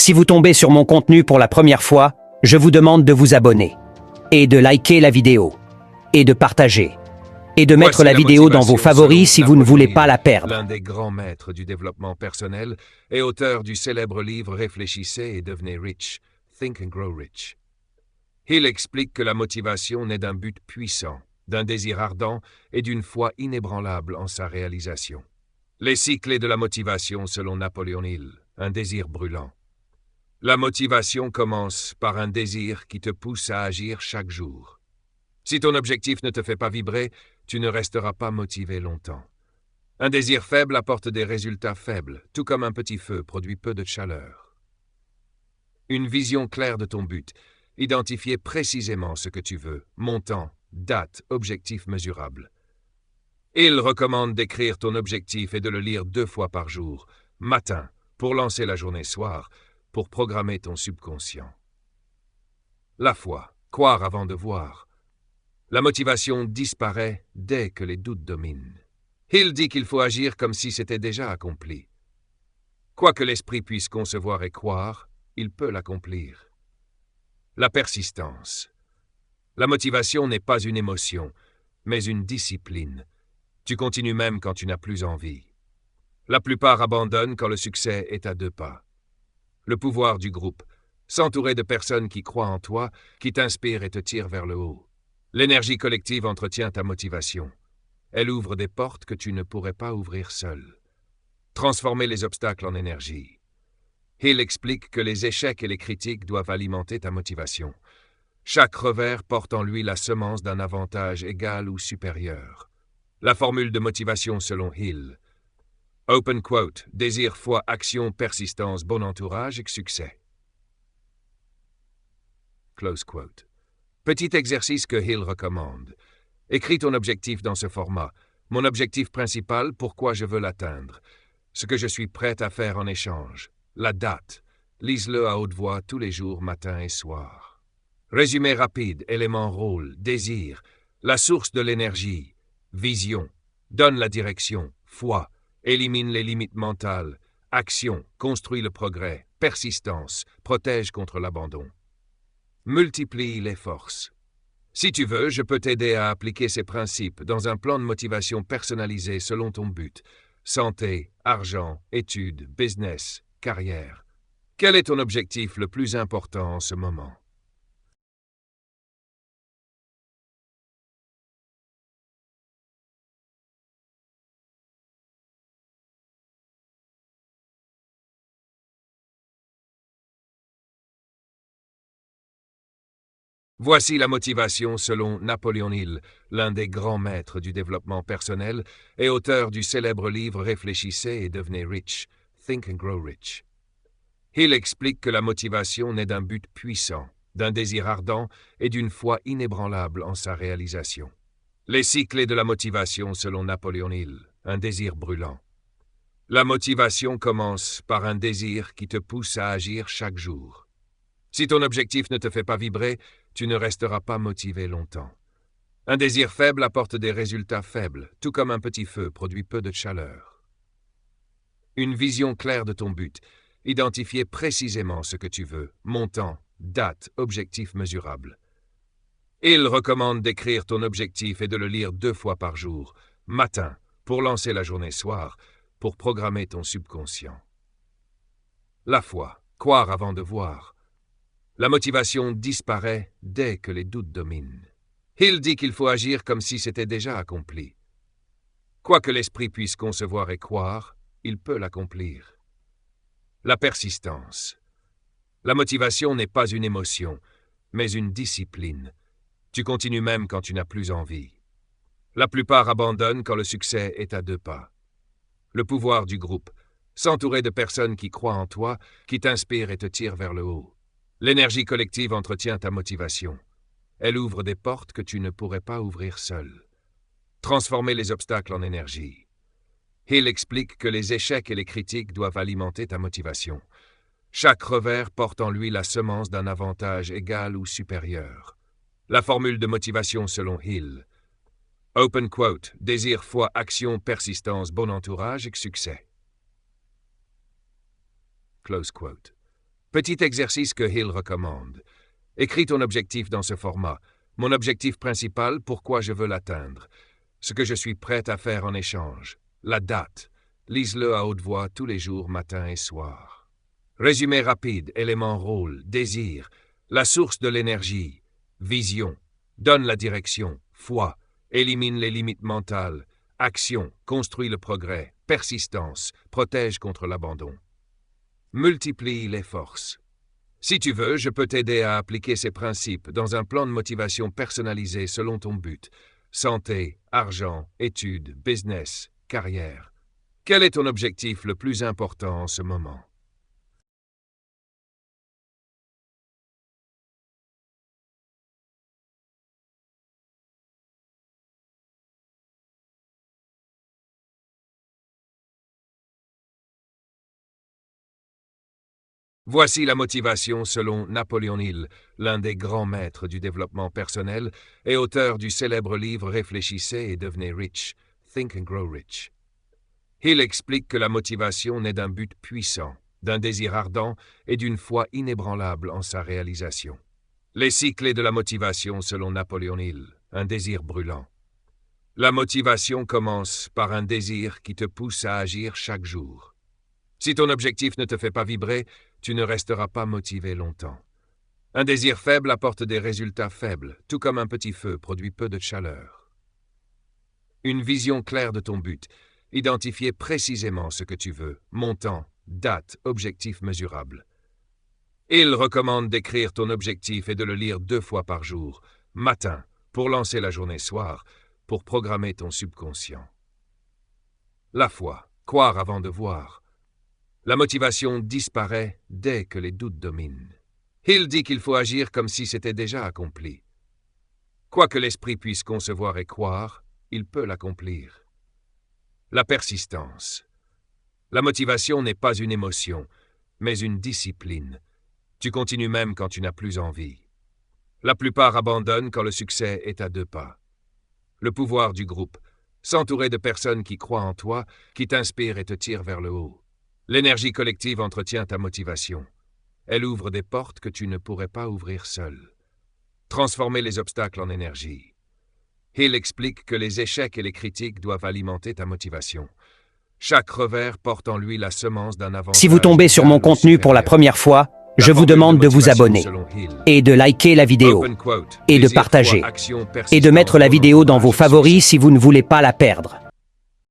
Si vous tombez sur mon contenu pour la première fois, je vous demande de vous abonner, et de liker la vidéo, et de partager, et de mettre la vidéo dans vos favoris si vous ne voulez pas la perdre. L'un des grands maîtres du développement personnel et auteur du célèbre livre Réfléchissez et devenez rich, Think and Grow Rich. Il explique que la motivation naît d'un but puissant, d'un désir ardent et d'une foi inébranlable en sa réalisation. Les 6 clés de la motivation selon Napoléon Hill, un désir brûlant. La motivation commence par un désir qui te pousse à agir chaque jour. Si ton objectif ne te fait pas vibrer, tu ne resteras pas motivé longtemps. Un désir faible apporte des résultats faibles, tout comme un petit feu produit peu de chaleur. Une vision claire de ton but. Identifier précisément ce que tu veux, montant, date, objectif mesurable. Il recommande d'écrire ton objectif et de le lire 2 fois par jour, matin, pour lancer la journée soir, pour programmer ton subconscient. La foi, croire avant de voir. La motivation disparaît dès que les doutes dominent. Il dit qu'il faut agir comme si c'était déjà accompli. Quoi que l'esprit puisse concevoir et croire, il peut l'accomplir. La persistance. La motivation n'est pas une émotion, mais une discipline. Tu continues même quand tu n'as plus envie. La plupart abandonnent quand le succès est à 2 pas. Le pouvoir du groupe. S'entourer de personnes qui croient en toi, qui t'inspirent et te tirent vers le haut. L'énergie collective entretient ta motivation. Elle ouvre des portes que tu ne pourrais pas ouvrir seul. Transformer les obstacles en énergie. Il explique que les échecs et les critiques doivent alimenter ta motivation. Chaque revers porte en lui la semence d'un avantage égal ou supérieur. La formule de motivation selon Hill. Open quote, désir, foi, action, persistance, bon entourage et succès. Close quote. Petit exercice que Hill recommande. Écris ton objectif dans ce format. Mon objectif principal, pourquoi je veux l'atteindre. Ce que je suis prêt à faire en échange. La date. Lise-le à haute voix tous les jours, matin et soir. Résumé rapide, élément rôle, désir. La source de l'énergie. Vision. Donne la direction. Foi. Élimine les limites mentales. Action, construit le progrès. Persistance, protège contre l'abandon. Multiplie les forces. Si tu veux, je peux t'aider à appliquer ces principes dans un plan de motivation personnalisé selon ton but. Santé, argent, études, business, carrière. Quel est ton objectif le plus important en ce moment? Voici la motivation selon Napoléon Hill, l'un des grands maîtres du développement personnel et auteur du célèbre livre Réfléchissez et devenez rich, Think and Grow Rich. Hill explique que la motivation naît d'un but puissant, d'un désir ardent et d'une foi inébranlable en sa réalisation. Les 6 clés de la motivation selon Napoléon Hill, un désir brûlant. La motivation commence par un désir qui te pousse à agir chaque jour. Si ton objectif ne te fait pas vibrer, tu ne resteras pas motivé longtemps. Un désir faible apporte des résultats faibles, tout comme un petit feu produit peu de chaleur. Une vision claire de ton but. Identifier précisément ce que tu veux, montant, date, objectif mesurable. Il recommande d'écrire ton objectif et de le lire 2 fois par jour, matin, pour lancer la journée soir, pour programmer ton subconscient. La foi, croire avant de voir. La motivation disparaît dès que les doutes dominent. Il dit qu'il faut agir comme si c'était déjà accompli. Quoi que l'esprit puisse concevoir et croire, il peut l'accomplir. La persistance. La motivation n'est pas une émotion, mais une discipline. Tu continues même quand tu n'as plus envie. La plupart abandonnent quand le succès est à 2 pas. Le pouvoir du groupe. S'entourer de personnes qui croient en toi, qui t'inspirent et te tirent vers le haut. L'énergie collective entretient ta motivation. Elle ouvre des portes que tu ne pourrais pas ouvrir seul. Transformer les obstacles en énergie. Hill explique que les échecs et les critiques doivent alimenter ta motivation. Chaque revers porte en lui la semence d'un avantage égal ou supérieur. La formule de motivation selon Hill. Open quote, désir, foi, action, persistance, bon entourage et succès. Close quote. Petit exercice que Hill recommande. Écris ton objectif dans ce format. Mon objectif principal, pourquoi je veux l'atteindre. Ce que je suis prêt à faire en échange. La date. Lise-le à haute voix tous les jours, matin et soir. Résumé rapide, élément rôle, désir, la source de l'énergie, vision, donne la direction, foi, élimine les limites mentales, action, construit le progrès, persistance, protège contre l'abandon. Multiplie les forces. Si tu veux, je peux t'aider à appliquer ces principes dans un plan de motivation personnalisé selon ton but. Santé, argent, études, business, carrière. Quel est ton objectif le plus important en ce moment? Voici la motivation selon Napoléon Hill, l'un des grands maîtres du développement personnel et auteur du célèbre livre Réfléchissez et devenez rich, Think and Grow Rich. Hill explique que la motivation naît d'un but puissant, d'un désir ardent et d'une foi inébranlable en sa réalisation. Les 6 clés de la motivation selon Napoléon Hill, un désir brûlant. La motivation commence par un désir qui te pousse à agir chaque jour. Si ton objectif ne te fait pas vibrer, tu ne resteras pas motivé longtemps. Un désir faible apporte des résultats faibles, tout comme un petit feu produit peu de chaleur. Une vision claire de ton but. Identifier précisément ce que tu veux, montant, date, objectif mesurable. Il recommande d'écrire ton objectif et de le lire 2 fois par jour, matin, pour lancer la journée soir, pour programmer ton subconscient. La foi, croire avant de voir. La motivation disparaît dès que les doutes dominent. Hill dit qu'il faut agir comme si c'était déjà accompli. Quoi que l'esprit puisse concevoir et croire, il peut l'accomplir. La persistance. La motivation n'est pas une émotion, mais une discipline. Tu continues même quand tu n'as plus envie. La plupart abandonnent quand le succès est à 2 pas. Le pouvoir du groupe. S'entourer de personnes qui croient en toi, qui t'inspirent et te tirent vers le haut. L'énergie collective entretient ta motivation. Elle ouvre des portes que tu ne pourrais pas ouvrir seul. Transformer les obstacles en énergie. Hill explique que les échecs et les critiques doivent alimenter ta motivation. Chaque revers porte en lui la semence d'un avantage. Si vous tombez sur mon contenu pour la première fois, je vous demande de vous abonner et de liker la vidéo et de partager et de mettre la vidéo dans vos favoris si vous ne voulez pas la perdre.